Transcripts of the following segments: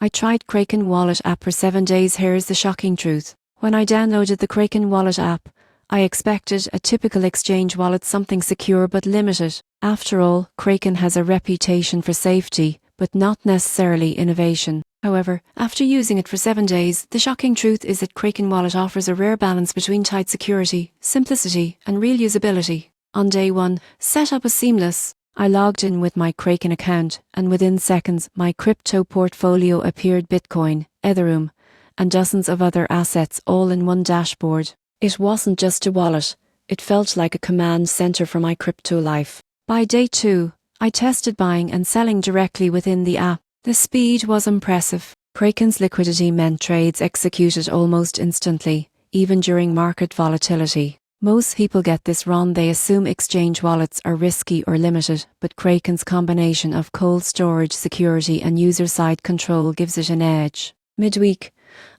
I tried Kraken Wallet app for 7 days. Here's the shocking truth. When I downloaded the Kraken Wallet app, I expected a typical exchange wallet, something secure but limited. After all, Kraken has a reputation for safety, but not necessarily innovation. However, after using it for 7 days, the shocking truth is that Kraken Wallet offers a rare balance between tight security, simplicity, and real usability. On day 1, setup was seamless. I logged in with my Kraken account, and within seconds my crypto portfolio appeared: Bitcoin, Ethereum, and dozens of other assets all in one dashboard. It wasn't just a wallet, it felt like a command center for my crypto life. By day 2, I tested buying and selling directly within the app. The speed was impressive. Kraken's liquidity meant trades executed almost instantly, even during market volatility. Most people get this wrong. They assume exchange wallets are risky or limited, but Kraken's combination of cold storage, security, and user-side control gives it an edge. Midweek,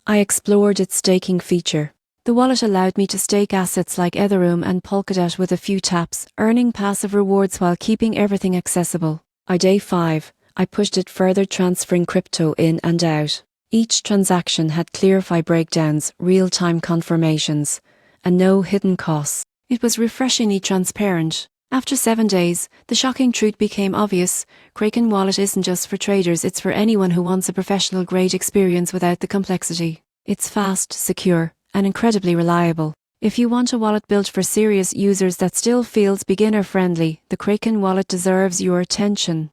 I explored its staking feature. The wallet allowed me to stake assets like Ethereum and Polkadot with a few taps, earning passive rewards while keeping everything accessible. By day 5, I pushed it further, transferring crypto in and out. Each transaction had clear fee breakdowns, real-time confirmations, and no hidden costs. It was refreshingly transparent. After 7 days, the shocking truth became obvious. Kraken Wallet isn't just for traders, it's for anyone who wants a professional-grade experience without the complexity. It's fast, secure, and incredibly reliable. If you want a wallet built for serious users that still feels beginner-friendly, the Kraken Wallet deserves your attention.